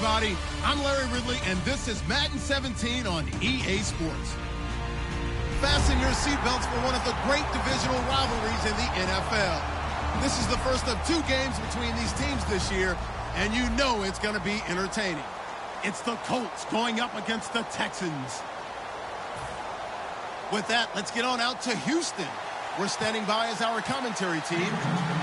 everybody. I'm Larry Ridley, and this is Madden 17 on EA Sports. Fasten your seatbelts for one of the great divisional rivalries in the NFL. This is the first of 2 games between these teams this year, and you know it's going to be entertaining. It's the Colts going up against the Texans. With that, let's get on out to Houston. We're standing by as our commentary team,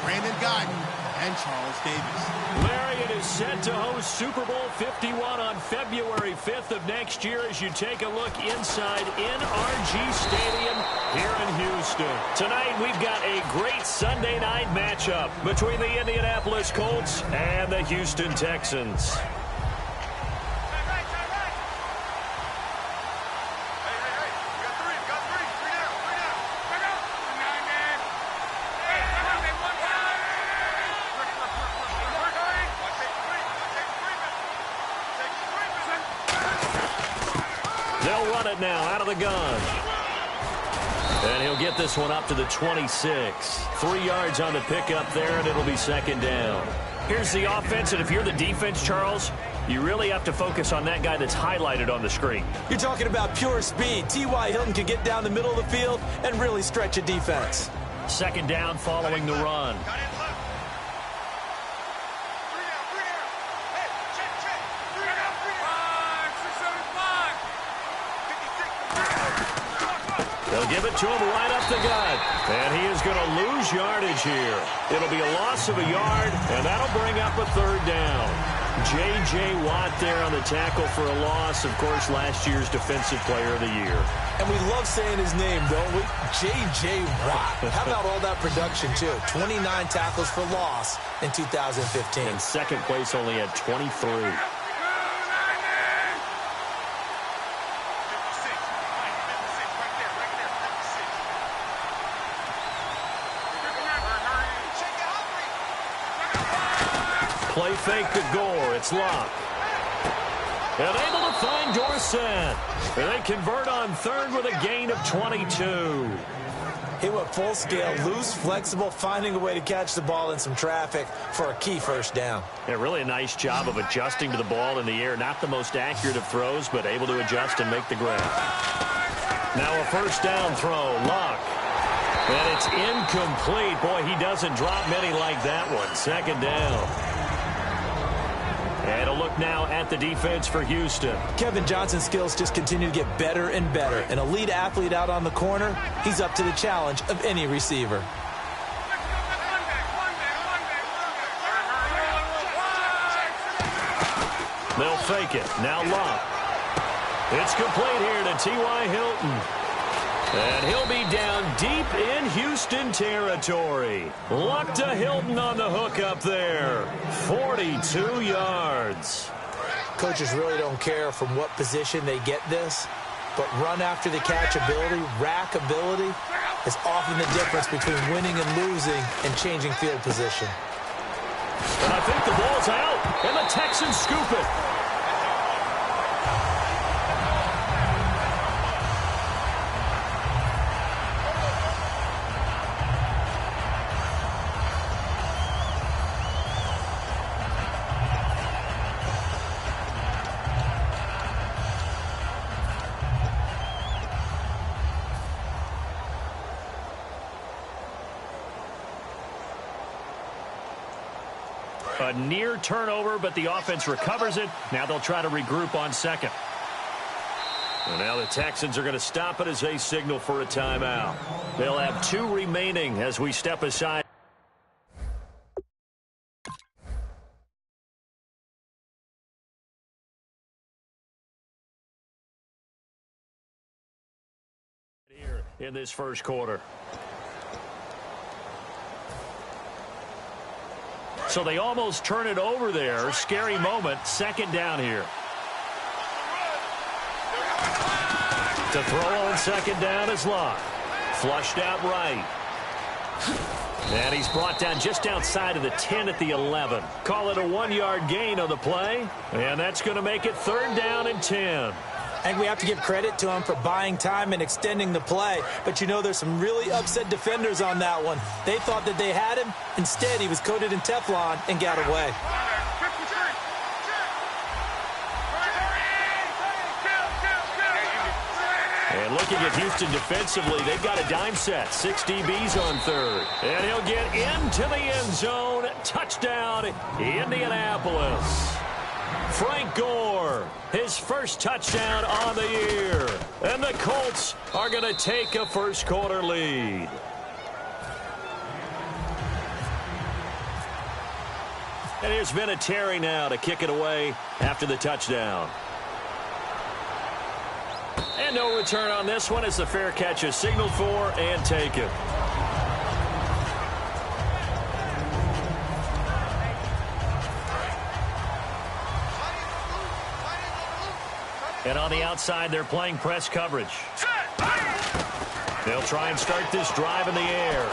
Brandon Guyton and Charles Davis. Larry, it is set to host Super Bowl 51 on February 5th of next year as you take a look inside NRG Stadium here in Houston. Tonight, we've got a great Sunday night matchup between the Indianapolis Colts and the Houston Texans. They'll run it now out of the gun. And he'll get this one up to the 26. 3 yards on the pickup there, and it'll be second down. Here's the offense, and if you're the defense, Charles, you really have to focus on that guy that's highlighted on the screen. You're talking about pure speed. T.Y. Hilton can get down the middle of the field and really stretch a defense. Second down following the run. They'll give it to him right up the gut. And he is going to lose yardage here. It'll be a loss of a yard, and that'll bring up a third down. J.J. Watt there on the tackle for a loss. Of course, last year's Defensive Player of the Year. And we love saying his name, don't we? J.J. Watt. How about all that production, too? 29 tackles for loss in 2015. And second place only at 23. Play fake to Gore. It's Locke. And able to find Dorsett. And they convert on third with a gain of 22. He went full scale, loose, flexible, finding a way to catch the ball in some traffic for a key first down. Yeah, really a nice job of adjusting to the ball in the air. Not the most accurate of throws, but able to adjust and make the grab. Now a first down throw. Locke. And it's incomplete. Boy, he doesn't drop many like that one. Second down. And a look now at the defense for Houston. Kevin Johnson's skills just continue to get better and better. An elite athlete out on the corner, he's up to the challenge of any receiver. They'll fake it. Now Locke. It's complete here to T.Y. Hilton. And he'll be down deep in Houston territory. Luck to Hilton on the hook up there. 42 yards. Coaches really don't care from what position they get this, but run after the catch ability, rack ability, is often the difference between winning and losing and changing field position. And I think the ball's out, and the Texans scoop it. A near turnover, but the offense recovers it. Now they'll try to regroup on second. And now the Texans are going to stop it as they signal for a timeout. They'll have 2 remaining as we step aside. Here in this first quarter. So they almost turn it over there. Scary moment. Second down here. To throw on second down is Locke. Flushed out right. And he's brought down just outside of the 10 at the 11. Call it a 1-yard gain on the play. And that's going to make it third down and 10. And we have to give credit to him for buying time and extending the play. But you know, there's some really upset defenders on that one. They thought that they had him. Instead, he was coated in Teflon and got away. And looking at Houston defensively, they've got a dime set. 6 DBs on third. And he'll get into the end zone. Touchdown, Indianapolis. Frank Gore, his first touchdown on the year. And the Colts are going to take a first-quarter lead. And here's Vinatieri now to kick it away after the touchdown. And no return on this one as the fair catch is signaled for and taken. And on the outside, they're playing press coverage. They'll try and start this drive in the air.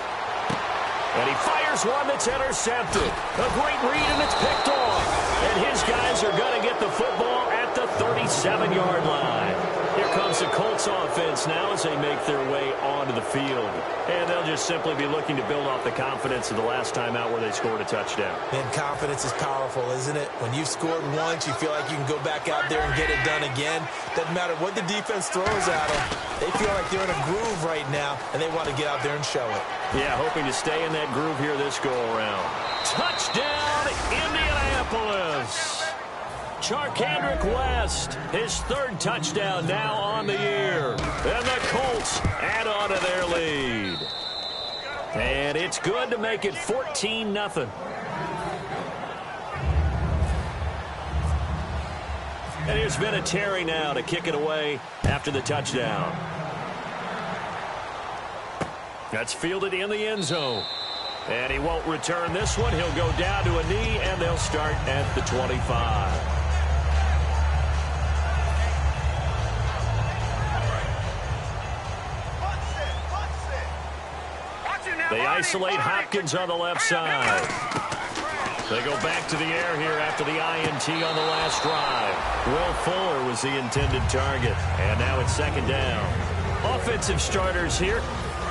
And he fires one that's intercepted. A great read, and it's picked off. And his guys are going to get the football at the 37-yard line. Here comes the Colts offense now as they make their way onto the field. And they'll just simply be looking to build off the confidence of the last time out where they scored a touchdown. Man, confidence is powerful, isn't it? When you've scored once, you feel like you can go back out there and get it done again. Doesn't matter what the defense throws at them. They feel like they're in a groove right now, and they want to get out there and show it. Yeah, hoping to stay in that groove here this go-around. Touchdown, Indianapolis! Charkandrick West, his third touchdown now on the year. And the Colts add on to their lead. And it's good to make it 14-0. And here's Vinatieri now to kick it away after the touchdown. That's fielded in the end zone. And he won't return this one. He'll go down to a knee, and they'll start at the 25. They isolate Hopkins on the left side. They go back to the air here after the INT on the last drive. Will Fuller was the intended target. And now it's second down. Offensive starters here.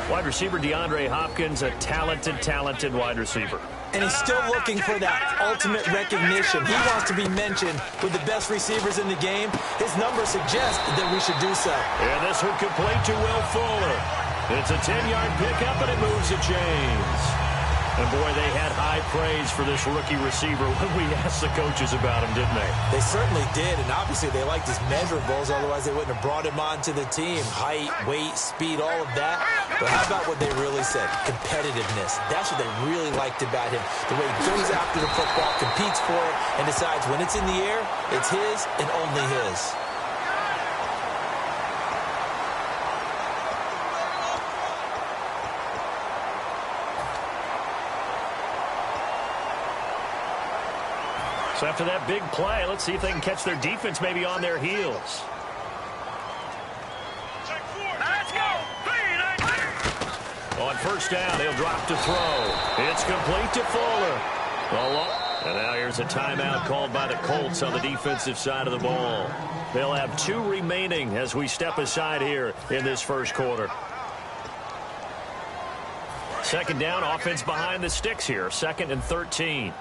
Wide receiver DeAndre Hopkins, a talented wide receiver. And he's still looking for that ultimate recognition. He wants to be mentioned with the best receivers in the game. His numbers suggest that we should do so. And this one complete to Will Fuller. It's a 10-yard pickup, and it moves the chains. And, boy, they had high praise for this rookie receiver when we asked the coaches about him, didn't they? They certainly did, and obviously they liked his measurables. Otherwise, they wouldn't have brought him onto the team. Height, weight, speed, all of that. But how about what they really said? Competitiveness. That's what they really liked about him. The way he goes after the football, competes for it, and decides when it's in the air, it's his and only his. So after that big play, let's see if they can catch their defense maybe on their heels. On first down, he'll drop to throw. It's complete to Fuller. And now here's a timeout called by the Colts on the defensive side of the ball. They'll have 2 remaining as we step aside here in this first quarter. Second down, offense behind the sticks here. 2nd and 13.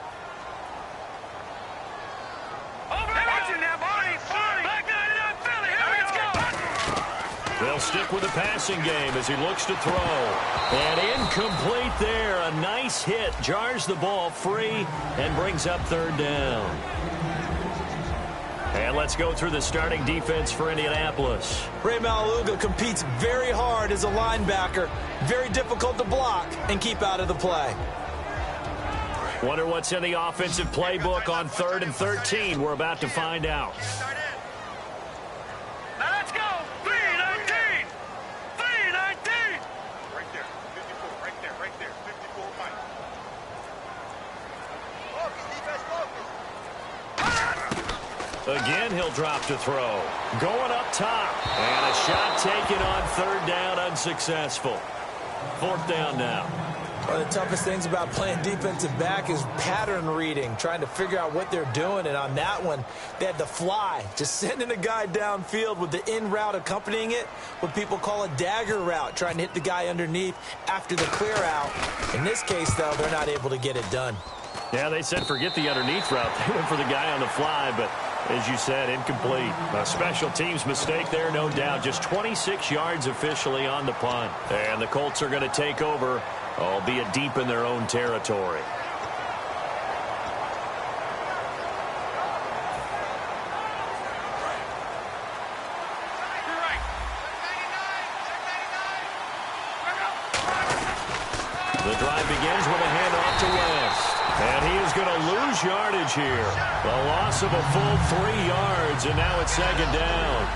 They'll stick with the passing game as he looks to throw. And incomplete there. A nice hit. Jars the ball free and brings up third down. And let's go through the starting defense for Indianapolis. Ray Malaluga competes very hard as a linebacker. Very difficult to block and keep out of the play. Wonder what's in the offensive playbook on 3rd and 13. We're about to find out. Again, he'll drop to throw. Going up top. And a shot taken on 3rd down, unsuccessful. 4th down now. One of the toughest things about playing defensive back is pattern reading, trying to figure out what they're doing. And on that one, they had the fly, just sending a guy downfield with the in route accompanying it, what people call a dagger route, trying to hit the guy underneath after the clear out. In this case, though, they're not able to get it done. Yeah, they said forget the underneath route. They went for the guy on the fly, but As you said, incomplete. A special teams mistake there, no doubt. Just 26 yards officially on the punt. And the Colts are going to take over, albeit deep in their own territory. The drive begins with a handoff to West. And he is going to lose yardage here. The loss of a full 3 yards, and now it's second down.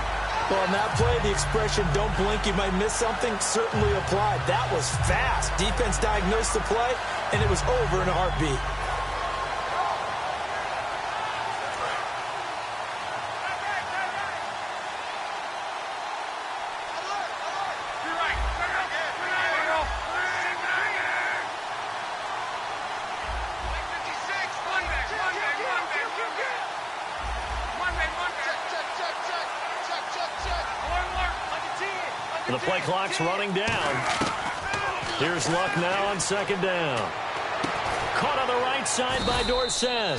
Well, on that play, the expression, don't blink, you might miss something, certainly applied. That was fast. Defense diagnosed the play, and it was over in a heartbeat. The play clock's running down. Here's Luck now on second down. Caught on the right side by Dorsett.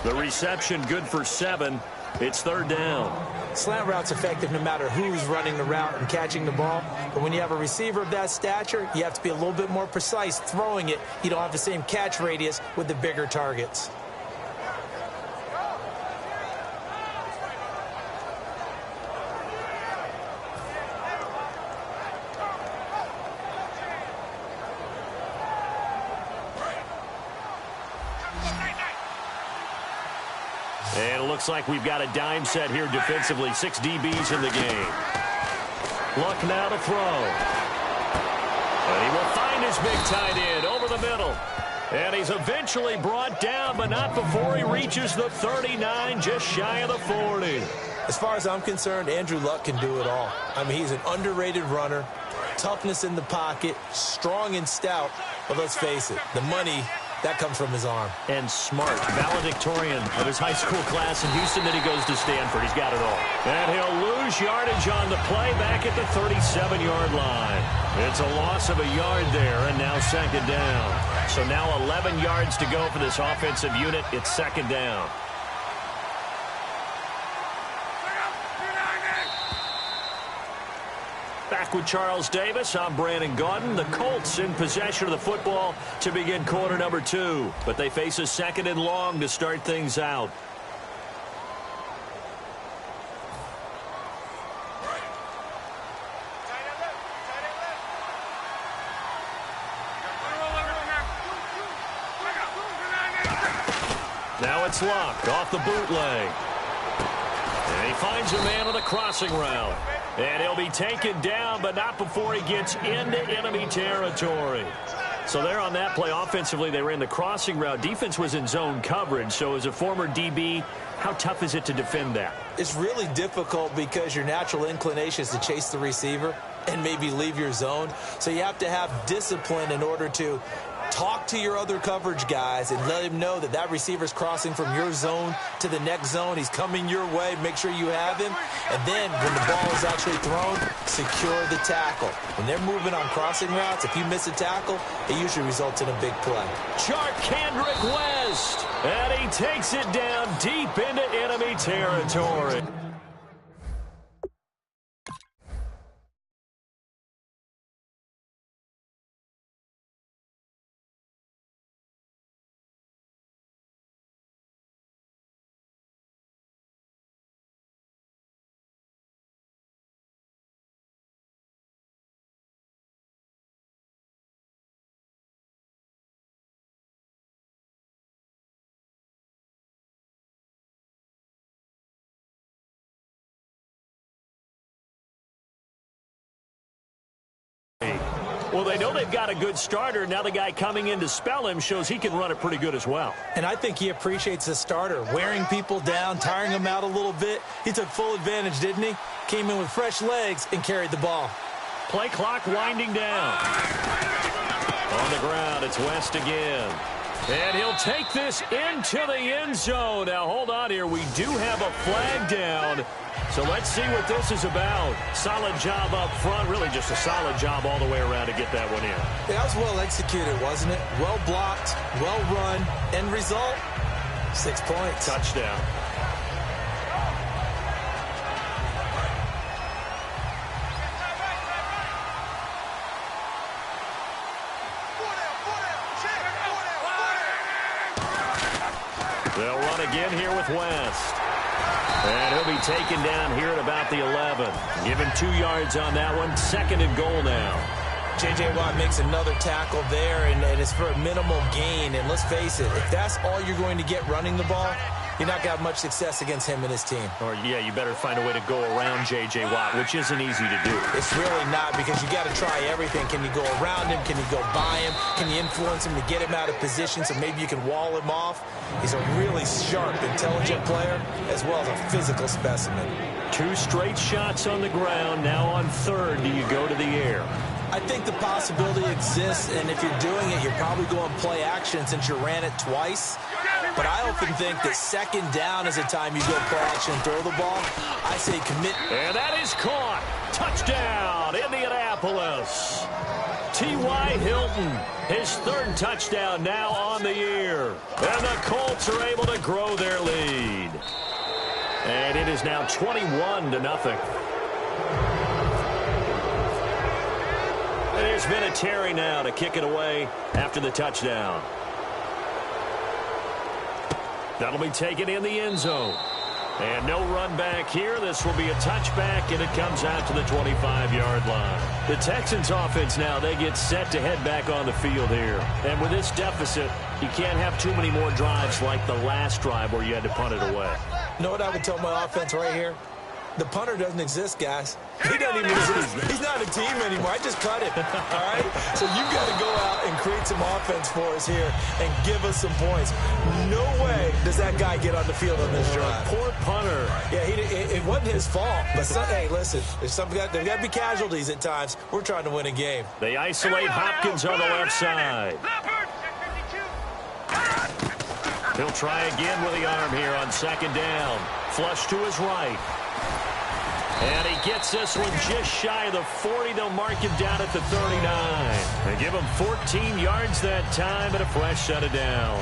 The reception good for 7. It's third down. Slant route's effective no matter who's running the route and catching the ball. But when you have a receiver of that stature, you have to be a little bit more precise throwing it. You don't have the same catch radius with the bigger targets. And it looks like we've got a dime set here defensively. 6 DBs in the game. Luck now to throw. And he will find his big tight end over the middle. And he's eventually brought down, but not before he reaches the 39, just shy of the 40. As far as I'm concerned, Andrew Luck can do it all. I mean, he's an underrated runner, toughness in the pocket, strong and stout. But let's face it, the money, that comes from his arm. And smart, valedictorian of his high school class in Houston. Then he goes to Stanford. He's got it all. And he'll lose yardage on the play back at the 37-yard line. It's a loss of a yard there, and now second down. So now 11 yards to go for this offensive unit. It's second down. Back with Charles Davis, I'm Brandon Gaudin. The Colts in possession of the football to begin quarter number 2. But they face a second and long to start things out. Now it's Luck off the bootleg. And he finds a man on the crossing route. And he'll be taken down, but not before he gets into enemy territory. So there on that play, offensively, they ran the crossing route. Defense was in zone coverage. So as a former DB, how tough is it to defend that? It's really difficult because your natural inclination is to chase the receiver and maybe leave your zone. So you have to have discipline in order to talk to your other coverage guys and let him know that that receiver's crossing from your zone to the next zone. He's coming your way. Make sure you have him. And then when the ball is actually thrown, secure the tackle. When they're moving on crossing routes, if you miss a tackle, it usually results in a big play. Kendrick West. And he takes it down deep into enemy territory. Well, they know they've got a good starter. Now the guy coming in to spell him shows he can run it pretty good as well. And I think he appreciates the starter, wearing people down, tiring them out a little bit. He took full advantage, didn't he? Came in with fresh legs and carried the ball. Play clock winding down. On the ground, it's West again. And he'll take this into the end zone. Now, hold on here. We do have a flag down. So let's see what this is about. Solid job up front. Really just a solid job all the way around to get that one in. Yeah, that was well executed, wasn't it? Well blocked, well run. End result, 6 points. Touchdown. They'll run again here with West. And he'll be taken down here at about the 11. Given 2 yards on that one. 2nd and goal now. J.J. Watt makes another tackle there, and it's for a minimal gain. And let's face it, if that's all you're going to get running the ball, you're not going to have much success against him and his team. Or, yeah, you better find a way to go around J.J. Watt, which isn't easy to do. It's really not, because you got to try everything. Can you go around him? Can you go by him? Can you influence him to get him out of position so maybe you can wall him off? He's a really sharp, intelligent player, as well as a physical specimen. 2 straight shots on the ground. Now on 3rd, do you go to the air? I think the possibility exists, and if you're doing it, you're probably going play action since you ran it twice. But I often think that 2nd down is the time you go play action and throw the ball. I say commit. And that is caught. Touchdown, Indianapolis. T.Y. Hilton, his 3rd touchdown now on the year. And the Colts are able to grow their lead. And it is now 21-0. There's been a Terry now to kick it away after the touchdown. That'll be taken in the end zone. And no run back here. This will be a touchback, and it comes out to the 25-yard line. The Texans offense now, they get set to head back on the field here. And with this deficit, you can't have too many more drives like the last drive where you had to punt it away. You know what I would tell my offense right here? The punter doesn't exist, guys. He doesn't even exist. He's not a team anymore. I just cut him. All right? So you've got to go out and create some offense for us here and give us some points. No way does that guy get on the field on this drive. Poor punter. Yeah, it wasn't his fault. But, hey, listen, there's got to be casualties at times. We're trying to win a game. They isolate Hopkins on the left side. He'll try again with the arm here on 2nd down. Flush to his right. And he gets this one just shy of the 40. They'll mark him down at the 39. They give him 14 yards that time and a fresh set of downs.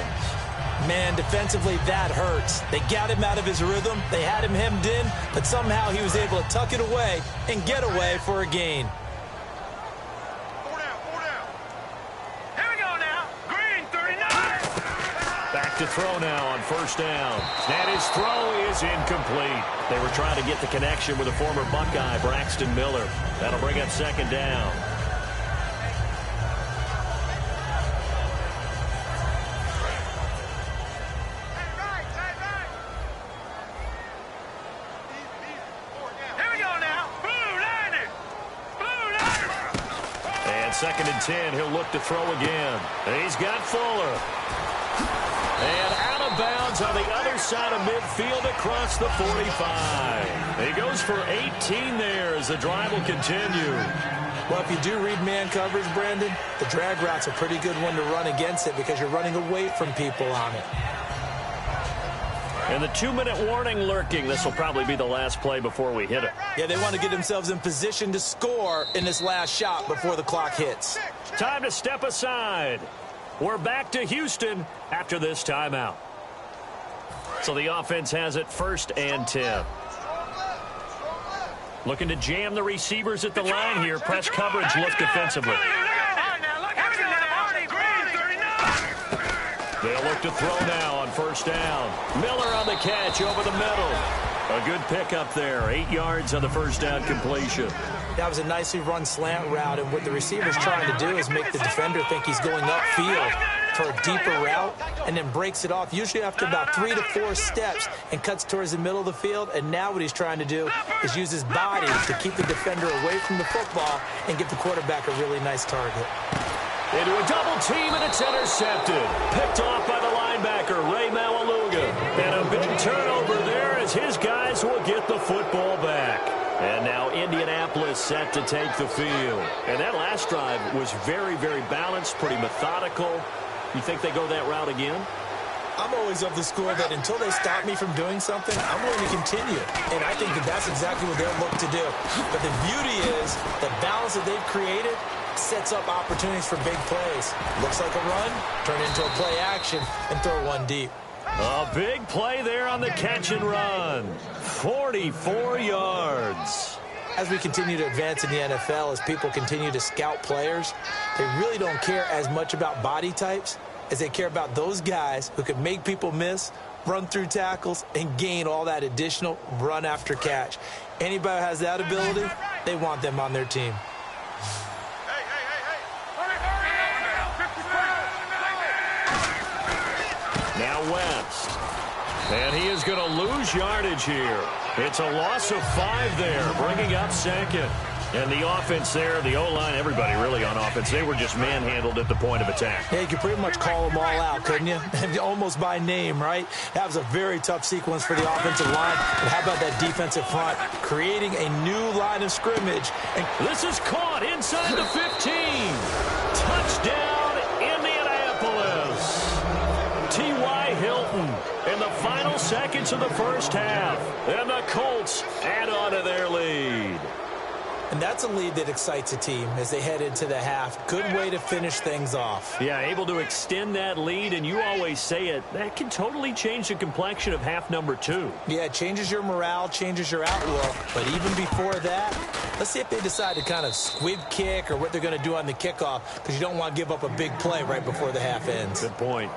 Man, defensively, that hurts. They got him out of his rhythm. They had him hemmed in, but somehow he was able to tuck it away and get away for a gain. To throw now on 1st down. And his throw is incomplete. They were trying to get the connection with a former Buckeye, Braxton Miller. That'll bring up 2nd down. Here we go now. Blue line. And 2nd and 10. He'll look to throw again. He's got Fuller. And out of bounds on the other side of midfield across the 45. He goes for 18 there as the drive will continue. Well, if you do read man coverage, Brandon, the drag route's a pretty good one to run against it because you're running away from people on it. And the 2-minute warning lurking. This will probably be the last play before we hit it. Yeah, they want to get themselves in position to score in this last shot before the clock hits. Time to step aside. We're back to Houston after this timeout. So the offense has it 1st and 10. Looking to jam the receivers at the line here. Press coverage look defensively. They'll look to throw now on 1st down. Miller on the catch over the middle. A good pickup there. 8 yards on the 1st down completion. That was a nicely run slant route, and what the receiver's trying to do is make the defender think he's going upfield for a deeper route and then breaks it off, usually after about 3 to 4 steps, and cuts towards the middle of the field. And now what he's trying to do is use his body to keep the defender away from the football and give the quarterback a really nice target. Into a double team, and it's intercepted. Picked off by the linebacker, Ray Maualuga. And a big turnover there as his guys will get the football back. And now Indianapolis set to take the field. And that last drive was very, very balanced, pretty methodical. You think they go that route again? I'm always of the school that until they stop me from doing something, I'm going to continue. And I think that that's exactly what they'll look to do. But the beauty is the balance that they've created sets up opportunities for big plays. Looks like a run, turn into a play action, and throw one deep. A big play there on the catch and run. 44 yards. As we continue to advance in the NFL, as people continue to scout players, they really don't care as much about body types as they care about those guys who can make people miss run through tackles, and gain all that additional run after catch. Anybody who has that ability, they want them on their team. Now West. And he is going to lose yardage here. It's a loss of 5 there, bringing up second. And the offense there, the O-line, everybody really on offense, they were just manhandled at the point of attack. Yeah, you could pretty much call them all out, couldn't you? Almost by name, right? That was a very tough sequence for the offensive line. But how about that defensive front creating a new line of scrimmage? And this is caught inside the 15. Touchdown, Indianapolis. T.Y. Hilton in the final seconds of the first half. And the Colts add on to their lead. And that's a lead that excites a team as they head into the half. Good way to finish things off. Yeah, able to extend that lead, and you always say it, that can totally change the complexion of half number 2. Yeah, it changes your morale, changes your outlook. But even before that, let's see if they decide to kind of squib kick or what they're going to do on the kickoff, because you don't want to give up a big play right before the half ends. Good point.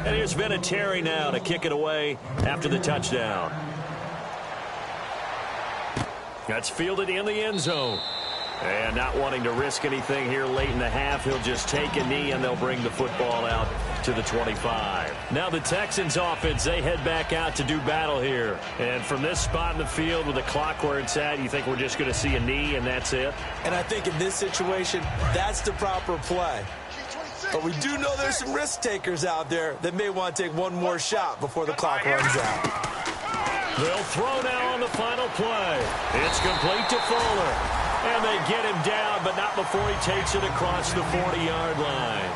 And here's Vinatieri now to kick it away after the touchdown. That's fielded in the end zone. And not wanting to risk anything here late in the half, he'll just take a knee and they'll bring the football out to the 25. Now the Texans offense, they head back out to do battle here. And from this spot in the field with the clock where it's at, you think we're just going to see a knee and that's it? And I think in this situation, that's the proper play. But we do know there's some risk takers out there that may want to take one more shot before the clock runs out. They'll throw now on the final play. It's complete to Fuller. And they get him down, but not before he takes it across the 40-yard line.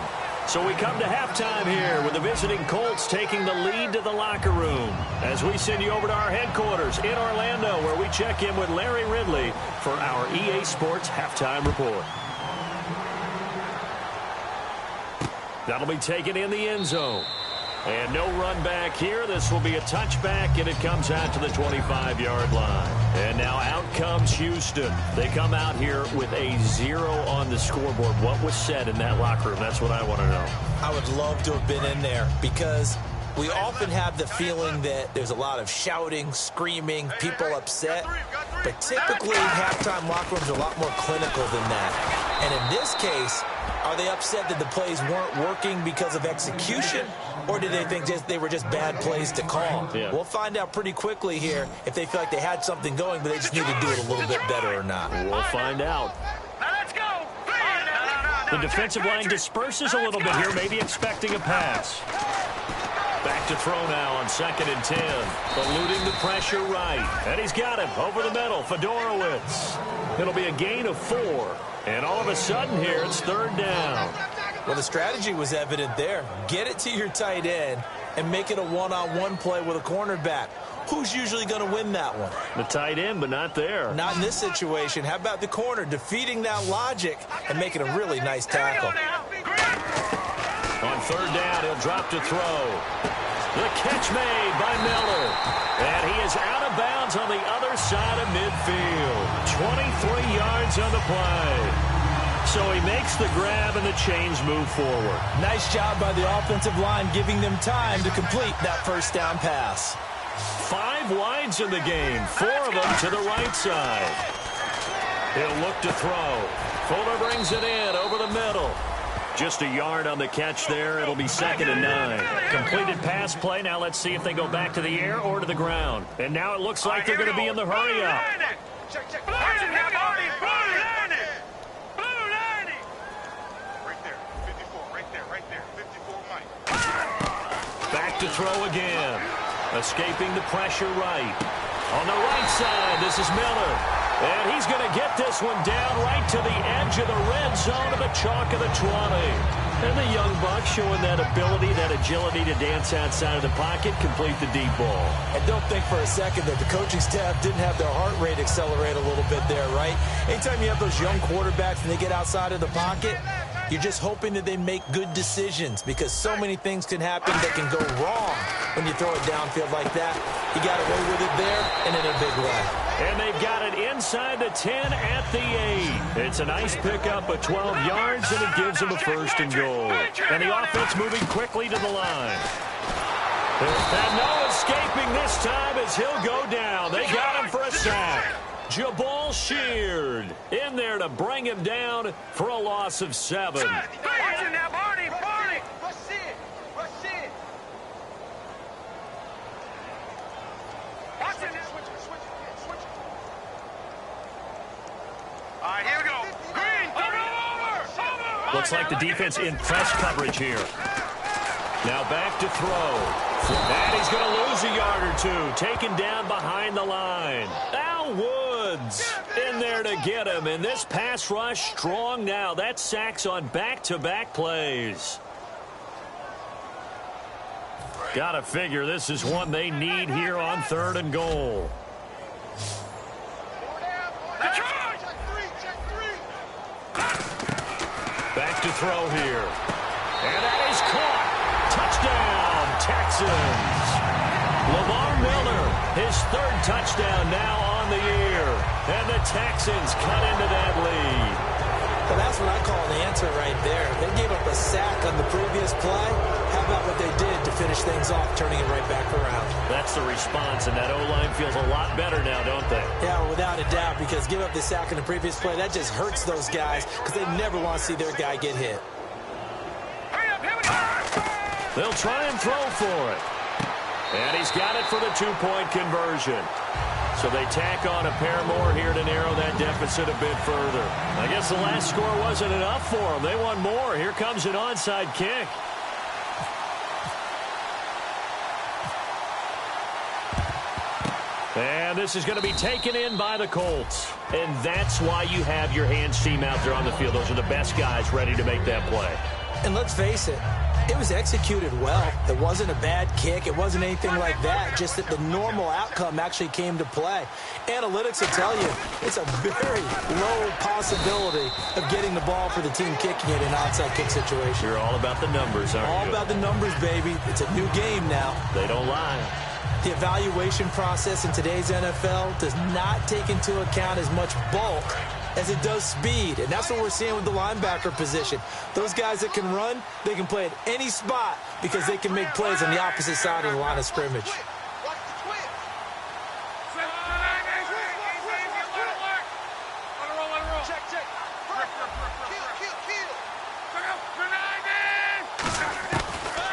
So we come to halftime here with the visiting Colts taking the lead to the locker room as we send you over to our headquarters in Orlando, where we check in with Larry Ridley for our EA Sports Halftime Report. That'll be taken in the end zone. And no run back here. This will be a touchback, and it comes out to the 25-yard line. And now out comes Houston. They come out here with a 0 on the scoreboard. What was said in that locker room? That's what I want to know. I would love to have been in there because we often have the feeling that there's a lot of shouting, screaming, people upset. But typically, halftime locker rooms are a lot more clinical than that. And in this case, are they upset that the plays weren't working because of execution, or do they think they were just bad plays to call? Yeah. We'll find out pretty quickly here if they feel like they had something going, but they just need to do it a little bit better or not. We'll find out. Now let's go. The defensive line disperses a little bit here, maybe expecting a pass. Back to throw now on 2nd and 10. Eluding the pressure right. And he's got him over the middle. Fedorowicz. It'll be a gain of 4. And all of a sudden here, it's 3rd down. Well, the strategy was evident there. Get it to your tight end and make it a one-on-one play with a cornerback. Who's usually going to win that one? The tight end, but not there. Not in this situation. How about the corner defeating that logic and making a really nice tackle? On 3rd down, he'll drop to throw. The catch made by Miller. And he is out of bounds on the other side of midfield. 23 yards on the play. So he makes the grab and the chains move forward. Nice job by the offensive line giving them time to complete that first down pass. 5 wides in the game, 4 of them to the right side. He'll look to throw. Fuller brings it in over the middle. Just a yard on the catch there. It'll be 2nd and 9. Completed pass play. Now let's see if they go back to the air or to the ground. And now it looks like they're going to be in the hurry up. Check. Blue landing. Right there. 54. Right there. 54 Mike. Back to throw again. Escaping the pressure right. On the right side, this is Miller. And he's going to get this one down right to the edge of the red zone of the chalk of the 20. And the young buck showing that ability, that agility to dance outside of the pocket, complete the deep ball. And don't think for a second that the coaching staff didn't have their heart rate accelerate a little bit there, right? Anytime you have those young quarterbacks and they get outside of the pocket, you're just hoping that they make good decisions because so many things can happen that can go wrong when you throw it downfield like that. He got away with it there and in a big way. And they've got it inside the 10 at the 8. It's a nice pickup of 12 yards, and it gives them a 1st and goal. And the offense moving quickly to the line. And no escaping this time as he'll go down. They got him for a sack. Jabal Sheard in there to bring him down for a loss of 7. Looks like the defense in press coverage here. Now back to throw. And he's going to lose a yard or two. Taken down behind the line. Al Woods in there to get him. And this pass rush strong now. That's sacks on back-to-back plays. Got to figure this is one they need here on 3rd and goal. Back to throw here. And that is caught. Touchdown, Texans. Lamar Miller, his 3rd touchdown now on the year. And the Texans cut into that lead. Well, that's what I call an answer right there. They gave up a sack on the previous play. How about what they did to finish things off, turning it right back around? That's the response, and that O-line feels a lot better now, don't they? Yeah, without a doubt, because give up the sack in the previous play, that just hurts those guys because they never want to see their guy get hit. They'll try and throw for it. And he's got it for the 2-point conversion. So they tack on a pair more here to narrow that deficit a bit further. I guess the last score wasn't enough for them. They want more. Here comes an onside kick. And this is going to be taken in by the Colts. And that's why you have your hands team out there on the field. Those are the best guys ready to make that play. And let's face it, it was executed well. It wasn't a bad kick. It wasn't anything like that. Just that the normal outcome actually came to play. Analytics will tell you it's a very low possibility of getting the ball for the team kicking it in an onside kick situation. You're all about the numbers, aren't you? All about the numbers, baby. It's a new game now. They don't lie. The evaluation process in today's NFL does not take into account as much bulk as it does speed. And that's what we're seeing with the linebacker position. Those guys that can run, they can play at any spot because they can make plays on the opposite side of the line of scrimmage.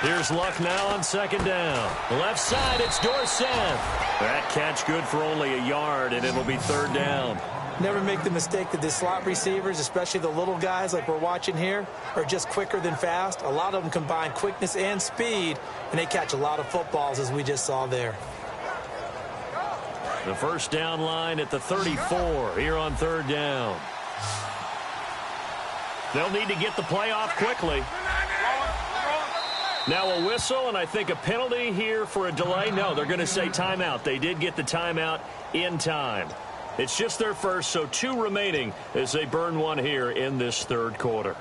Here's Luck now on 2nd down. Left side, it's Dorsett. That catch good for only a yard, and it'll be 3rd down. Never make the mistake that the slot receivers, especially the little guys like we're watching here, are just quicker than fast. A lot of them combine quickness and speed, and they catch a lot of footballs, as we just saw there. The 1st down line at the 34 here on 3rd down. They'll need to get the play off quickly. Now a whistle, and I think a penalty here for a delay. No, they're going to say timeout. They did get the timeout in time. It's just their first, so 2 remaining as they burn one here in this 3rd quarter.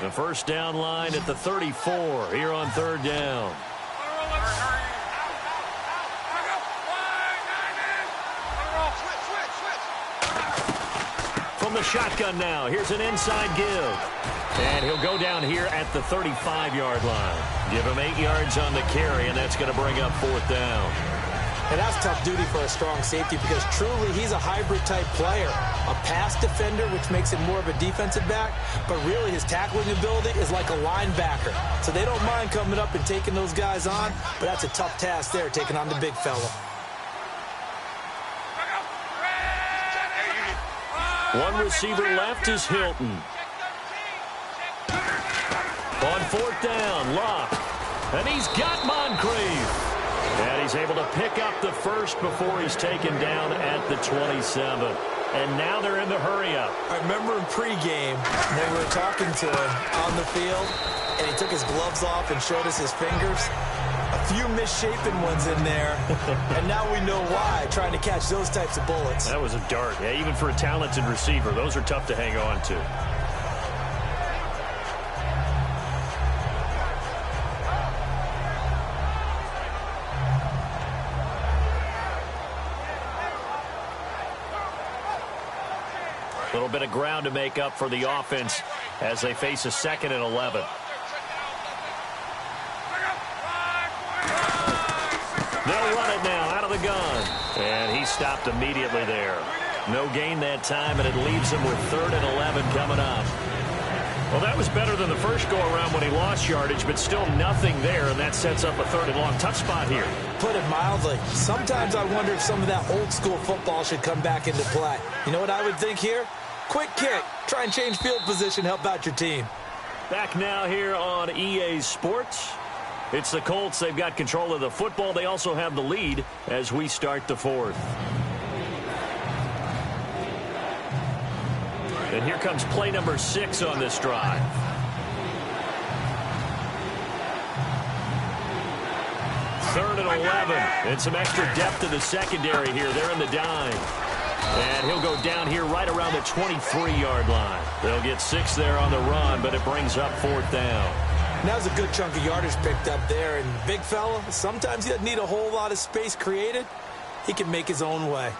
The 1st down line at the 34 here on 3rd down. From the shotgun now, here's an inside give. And he'll go down here at the 35-yard line. Give him 8 yards on the carry, and that's going to bring up 4th down. And that's tough duty for a strong safety because truly he's a hybrid-type player. A pass defender, which makes him more of a defensive back, but really his tackling ability is like a linebacker. So they don't mind coming up and taking those guys on, but that's a tough task there, taking on the big fella. One receiver left is Hilton. On 4th down, Luck. And he's got Moncrief. And he's he's able to pick up the first before he's taken down at the 27. And now they're in the hurry-up. I remember in pregame when we were talking to him on the field, and he took his gloves off and showed us his fingers. A few misshapen ones in there, and now we know why, trying to catch those types of bullets. That was a dart. Yeah, even for a talented receiver, those are tough to hang on to. A little bit of ground to make up for the offense as they face a 2nd and 11. They'll run it now out of the gun. And he stopped immediately there. No gain that time, and it leaves him with 3rd and 11 coming up. Well, that was better than the first go-around when he lost yardage, but still nothing there, and that sets up a 3rd and long. Tough spot here. Put it mildly, sometimes I wonder if some of that old-school football should come back into play. You know what I would think here? Quick kick. Try and change field position, help out your team. Back now here on EA Sports. It's the Colts. They've got control of the football. They also have the lead as we start the 4th. And here comes play number 6 on this drive. Third and 11. And some extra depth to the secondary here. They're in the dime. And he'll go down here right around the 23-yard line. They'll get 6 there on the run, but it brings up 4th down. That was a good chunk of yardage picked up there. And big fella, sometimes he doesn't need a whole lot of space created. He can make his own way.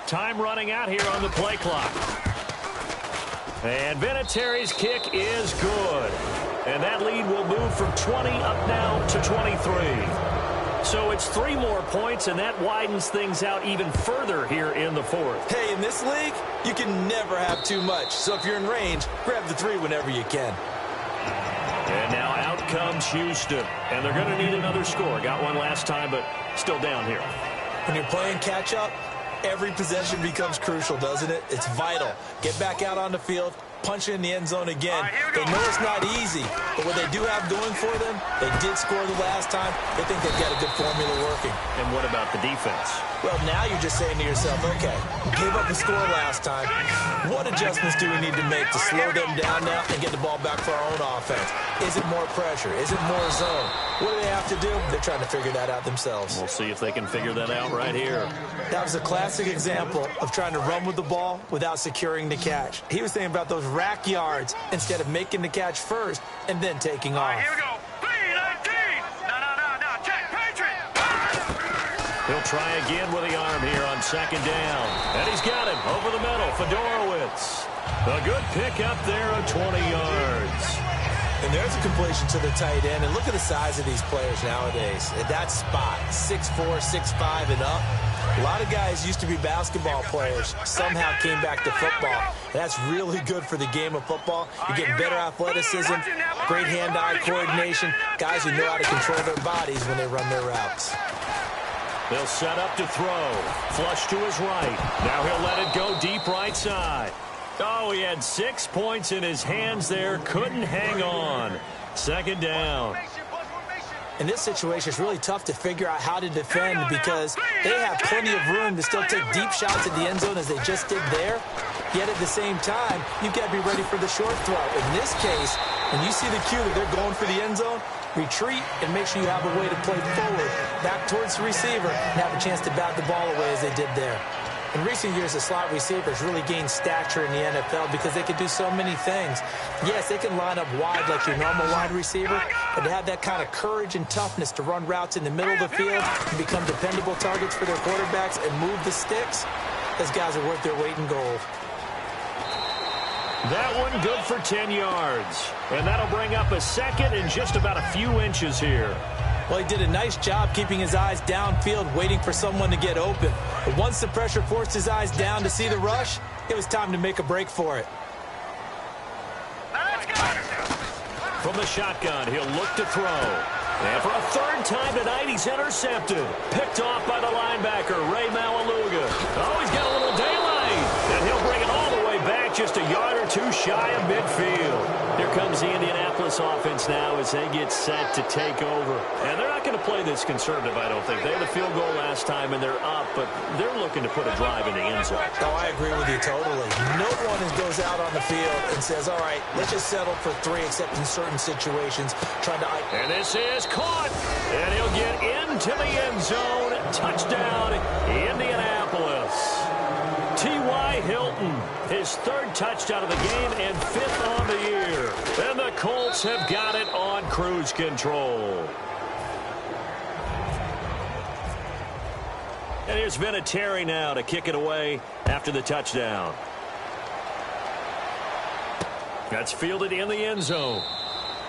Time running out here on the play clock. And Vinatieri's kick is good. And that lead will move from 20 up now to 23. So it's 3 more points, and that widens things out even further here in the 4th. Hey, in this league, you can never have too much. So if you're in range, grab the 3 whenever you can. And now out comes Houston. And they're going to need another score. Got one last time, but still down here. When you're playing catch-up, every possession becomes crucial, doesn't it? It's vital. Get back out on the field, punch it in the end zone again. They know it's not easy, but what they do have going for them, they did score the last time. They think they've got a good formula working. And what about the defense? Well, now you're just saying to yourself, okay, gave up the score last time. What adjustments do we need to make to slow them down now and get the ball back for our own offense? Is it more pressure? Is it more zone? What do they have to do? They're trying to figure that out themselves. We'll see if they can figure that out right here. That was a classic example of trying to run with the ball without securing the catch. He was thinking about those rack yards instead of making the catch first and then taking off. Here we go. 3-19. No. Check. Patriot. He'll try again with the arm here on 2nd down. And he's got him over the middle. Fedorowicz. A good pick up there of 20 yards. And there's a completion to the tight end. And look at the size of these players nowadays. At that spot, 6'4", 6'5", and up. A lot of guys used to be basketball players. Somehow came back to football. And that's really good for the game of football. You're getting better athleticism, great hand-eye coordination, guys who know how to control their bodies when they run their routes. They'll set up to throw. Flush to his right. Now he'll let it go deep right side. Oh, he had 6 points in his hands there. Couldn't hang on. 2nd down. In this situation, it's really tough to figure out how to defend because they have plenty of room to still take deep shots at the end zone as they just did there. Yet at the same time, you've got to be ready for the short throw. In this case, when you see the cue that they're going for the end zone, retreat and make sure you have a way to play forward, back towards the receiver, and have a chance to bat the ball away as they did there. In recent years, the slot receivers really gained stature in the NFL because they can do so many things. Yes, they can line up wide like your normal wide receiver, but to have that kind of courage and toughness to run routes in the middle of the field and become dependable targets for their quarterbacks and move the sticks, those guys are worth their weight in gold. That one good for 10 yards. And that'll bring up a 2nd and just about a few inches here. Well, he did a nice job keeping his eyes downfield, waiting for someone to get open. But once the pressure forced his eyes down to see the rush, it was time to make a break for it. From the shotgun, he'll look to throw. And for a third time tonight, he's intercepted. Picked off by the linebacker, Ray Maualuga. Oh, he's got a little daylight. And he'll bring it all the way back, just a yard or two shy of midfield. Here comes the Indianapolis offense now as they get set to take over. And they're not going to play this conservative, I don't think. They had the field goal last time, and they're up, but they're looking to put a drive in the end zone. Oh, I agree with you totally. No one goes out on the field and says, all right, let's just settle for 3, except in certain situations. And this is caught, and he'll get into the end zone. Touchdown, Indianapolis. T.Y. Hilton, his 3rd touchdown of the game and 5th on the year. And the Colts have got it on cruise control. And here's Vinatieri now to kick it away after the touchdown. That's fielded in the end zone.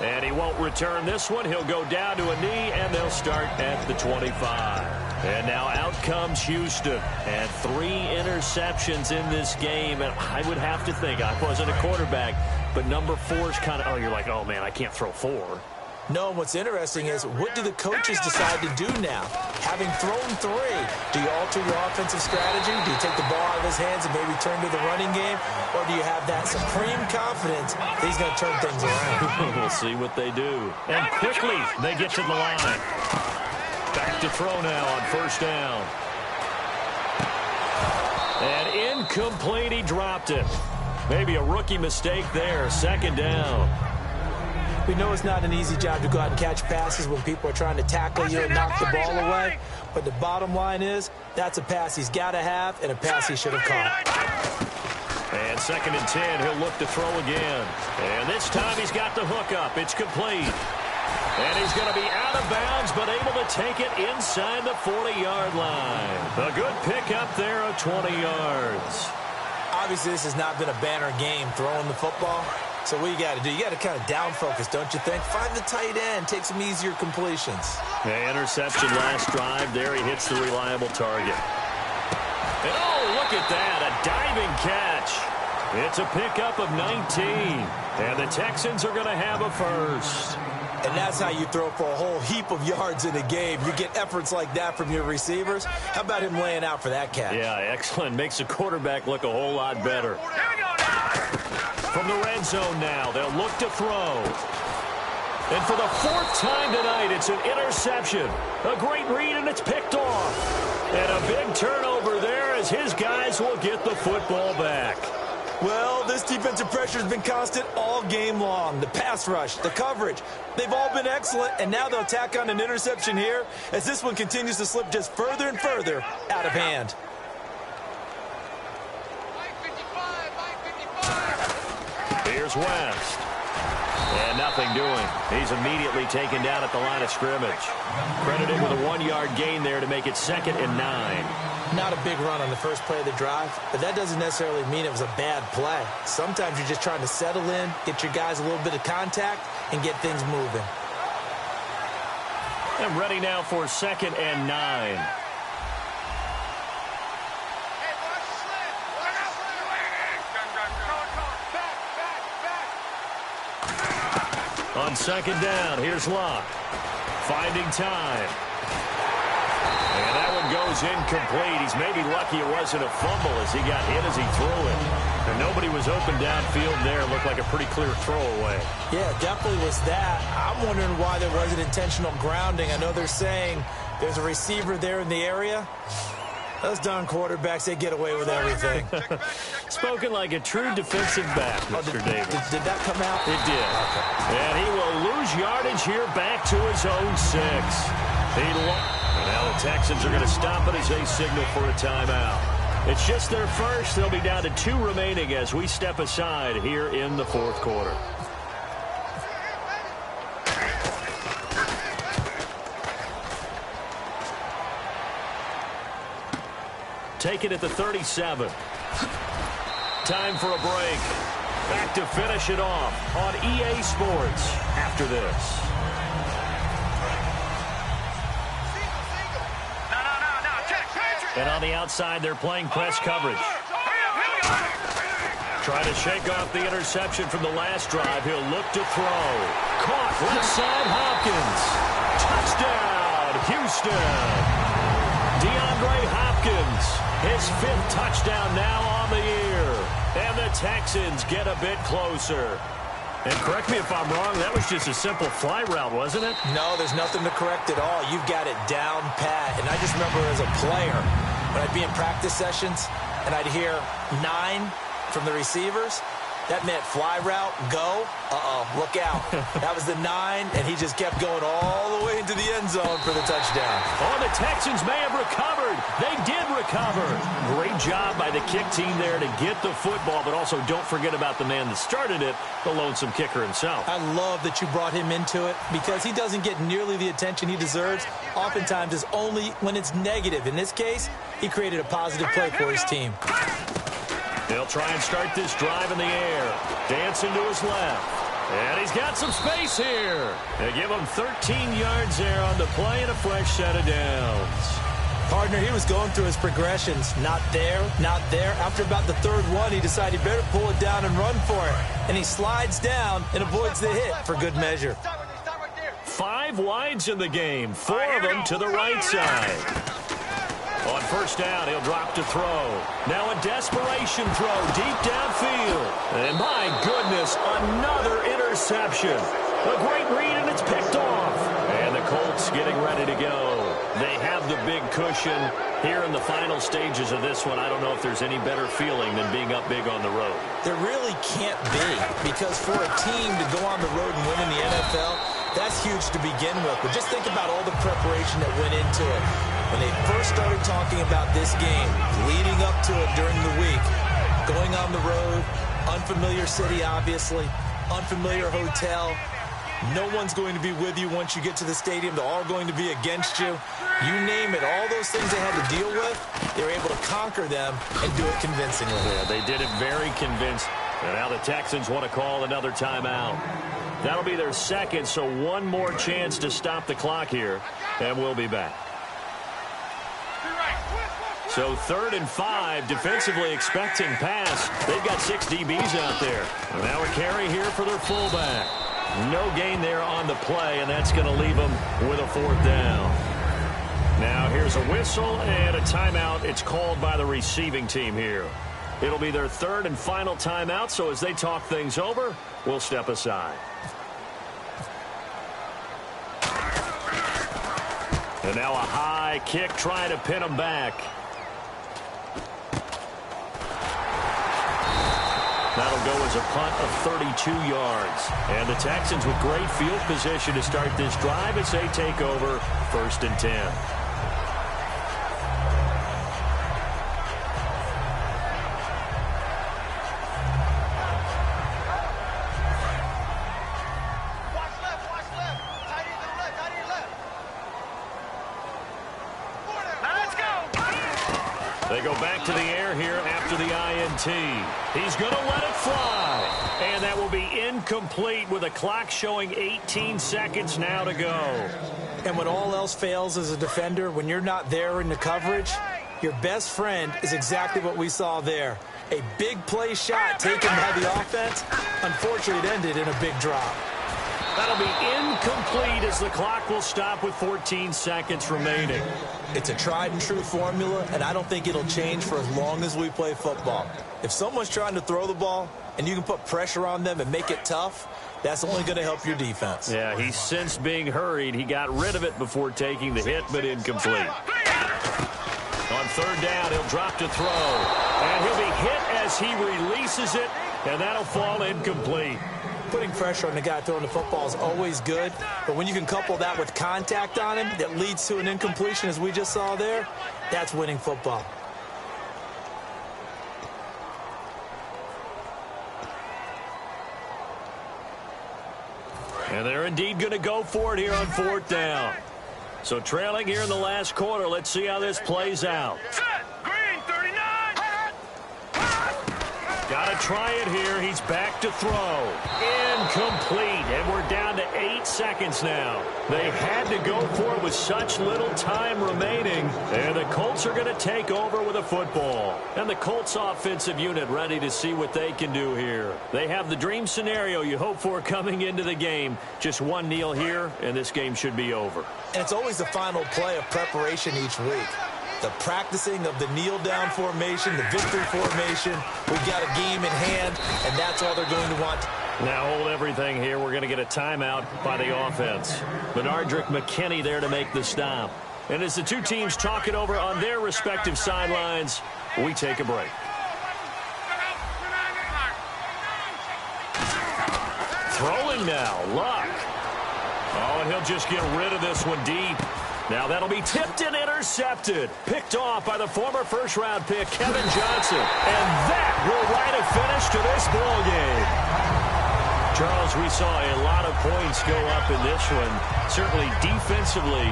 And he won't return this one. He'll go down to a knee, and they'll start at the 25. And now out comes Houston. And 3 interceptions in this game. And I would have to think, I wasn't a quarterback, but number 4 is kind of, oh, you're like, oh, man, I can't throw 4. No, what's interesting is, what do the coaches decide to do now? Having thrown 3, do you alter your offensive strategy? Do you take the ball out of his hands and maybe turn to the running game? Or do you have that supreme confidence that he's going to turn things around? We'll see what they do. And quickly, they get to the line. Back to throw now on 1st down. And incomplete, he dropped it. Maybe a rookie mistake there, 2nd down. We know it's not an easy job to go out and catch passes when people are trying to tackle you and knock the ball away. But the bottom line is, that's a pass he's got to have and a pass he should have caught. And 2nd and 10, he'll look to throw again. And this time he's got the hook up. It's complete. And he's going to be out of bounds, but able to take it inside the 40-yard line. A good pickup there of 20 yards. Obviously, this has not been a banner game throwing the football. So what you got to do, you got to kind of down focus, don't you think? Find the tight end, take some easier completions. Yeah, interception last drive. There he hits the reliable target. And oh, look at that, a diving catch. It's a pickup of 19. And the Texans are going to have a first. And that's how you throw for a whole heap of yards in a game. You get efforts like that from your receivers. How about him laying out for that catch? Yeah, excellent. Makes the quarterback look a whole lot better. From the red zone now, they'll look to throw. And for the 4th time tonight, it's an interception. A great read, and it's picked off. And a big turnover there as his guys will get the football back. Well, this defensive pressure has been constant all game long. The pass rush, the coverage, they've all been excellent, and now they'll tack on an interception here as this one continues to slip just further and further out of hand. Here's West. And nothing doing. He's immediately taken down at the line of scrimmage. Credited with a 1-yard gain there to make it 2nd and 9. Not a big run on the first play of the drive, but that doesn't necessarily mean it was a bad play. Sometimes you're just trying to settle in, get your guys a little bit of contact, and get things moving. And ready now for 2nd and 9. On 2nd down, here's Locke. Finding time. And that one goes incomplete. He's maybe lucky it wasn't a fumble as he got hit as he threw it. And nobody was open downfield there. It looked like a pretty clear throwaway. Yeah, definitely was that. I'm wondering why there wasn't intentional grounding. I know they're saying there's a receiver there in the area. Those darn quarterbacks, they get away with everything. Spoken like a true defensive back, Mr. Davis. Did that come out? It did. Okay. And he will lose yardage here back to his own 6. And now the Texans are going to stop it as they signal for a timeout. It's just their first. They'll be down to 2 remaining as we step aside here in the 4th quarter. Take it at the 37. Time for a break. Back to finish it off on EA Sports after this. And on the outside, they're playing press coverage. Trying to shake off the interception from the last drive. He'll look to throw. Caught left side Hopkins. Touchdown, Houston. DeAndre Hopkins, his 5th touchdown now on the year. And the Texans get a bit closer. And correct me if I'm wrong, that was just a simple fly route, wasn't it? No, there's nothing to correct at all. You've got it down pat. And I just remember as a player, when I'd be in practice sessions and I'd hear 9 from the receivers, that meant fly route, go, look out. That was the 9, and he just kept going all the way into the end zone for the touchdown. Oh, the Texans may have recovered. They did recover. Great job by the kick team there to get the football, but also don't forget about the man that started it, the lonesome kicker himself. I love that you brought him into it because he doesn't get nearly the attention he deserves. Oftentimes it's only when it's negative. In this case, he created a positive play for his team. He'll try and start this drive in the air. Dancing to his left. And he's got some space here. They give him 13 yards there on the play and a fresh set of downs. Partner, he was going through his progressions. Not there, not there. After about the 3rd one, he decided he better pull it down and run for it. And he slides down and avoids the hit for good measure. 5 wides in the game. 4 of them to the right side. On first down, he'll drop to throw. Now a desperation throw deep downfield. And my goodness, another interception. A great read, and it's picked off. And the Colts getting ready to go. They have the big cushion here in the final stages of this one. I don't know if there's any better feeling than being up big on the road. There really can't be, because for a team to go on the road and win in the NFL, that's huge to begin with. But just think about all the preparation that went into it. When they first started talking about this game, leading up to it during the week, going on the road, unfamiliar city, obviously, unfamiliar hotel. No one's going to be with you once you get to the stadium. They're all going to be against you. You name it, all those things they had to deal with, they were able to conquer them and do it convincingly. Yeah, they did it very convincing. And now the Texans want to call another timeout. That'll be their 2nd, so one more chance to stop the clock here, and we'll be back. So 3rd and 5, defensively expecting pass. They've got 6 DBs out there. And now a carry here for their fullback. No gain there on the play, and that's going to leave them with a 4th down. Now here's a whistle and a timeout. It's called by the receiving team here. It'll be their 3rd and final timeout, so as they talk things over, we'll step aside. And now a high kick trying to pin them back. That'll go as a punt of 32 yards. And the Texans with great field position to start this drive as they take over 1st and 10. They go back to the air here after the INT. He's going to let it fly. And that will be incomplete with a clock showing 18 seconds now to go. And when all else fails as a defender, when you're not there in the coverage, your best friend is exactly what we saw there. A big play shot taken by the offense. Unfortunately, it ended in a big drop. That'll be incomplete as the clock will stop with 14 seconds remaining. It's a tried and true formula, and I don't think it'll change for as long as we play football. If someone's trying to throw the ball and you can put pressure on them and make it tough, that's only going to help your defense. Yeah, he sensed being hurried. He got rid of it before taking the hit, but incomplete. On 3rd down, he'll drop to throw. And he'll be hit as he releases it, and that'll fall incomplete. Putting pressure on the guy throwing the football is always good, but when you can couple that with contact on him that leads to an incompletion, as we just saw there, that's winning football. And they're indeed going to go for it here on 4th down. So trailing here in the last quarter, let's see how this plays out. Green, 39. Got to try it here. He's back to throw. Incomplete. And we're down to 8 seconds now. They had to go for it with such little time remaining. And the Colts are going to take over with a football. And the Colts offensive unit ready to see what they can do here. They have the dream scenario you hope for coming into the game. Just one kneel here, and this game should be over. And it's always the final play of preparation each week. The practicing of the kneel-down formation, the victory formation. We've got a game in hand, and that's all they're going to want. Now hold everything here. We're going to get a timeout by the offense. Benardrick McKinney there to make the stop. And as the two teams talk it over on their respective sidelines, we take a break. Throwing now, Luck. Oh, and he'll just get rid of this one deep. Now that'll be tipped and intercepted. Picked off by the former first-round pick, Kevin Johnson. And that will write a finish to this ball game. Charles, we saw a lot of points go up in this one. Certainly defensively,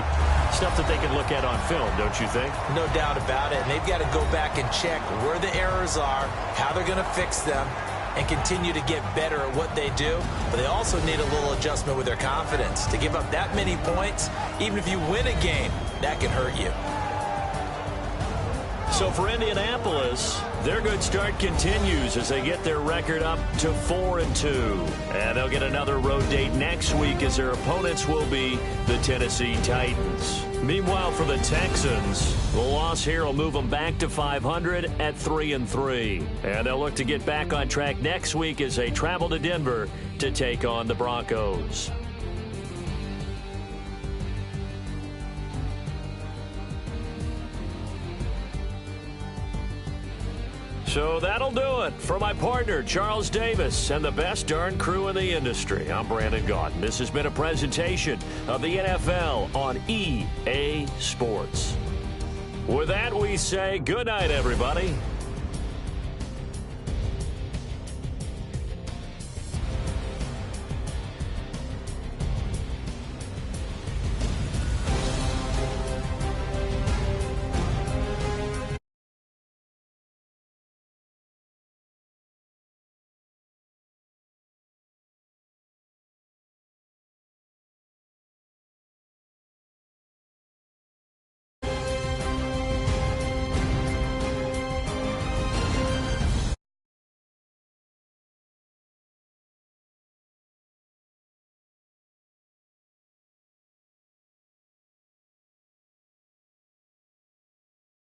stuff that they can look at on film, don't you think? No doubt about it. And they've got to go back and check where the errors are, how they're going to fix them, and continue to get better at what they do. But they also need a little adjustment with their confidence. To give up that many points, even if you win a game, that can hurt you. So for Indianapolis, their good start continues as they get their record up to 4-2. And they'll get another road date next week as their opponents will be the Tennessee Titans. Meanwhile, for the Texans, the loss here will move them back to 500 at 3-3. And they'll look to get back on track next week as they travel to Denver to take on the Broncos. So that'll do it for my partner, Charles Davis, and the best darn crew in the industry. I'm Brandon Gaudin. This has been a presentation of the NFL on EA Sports. With that, we say good night, everybody.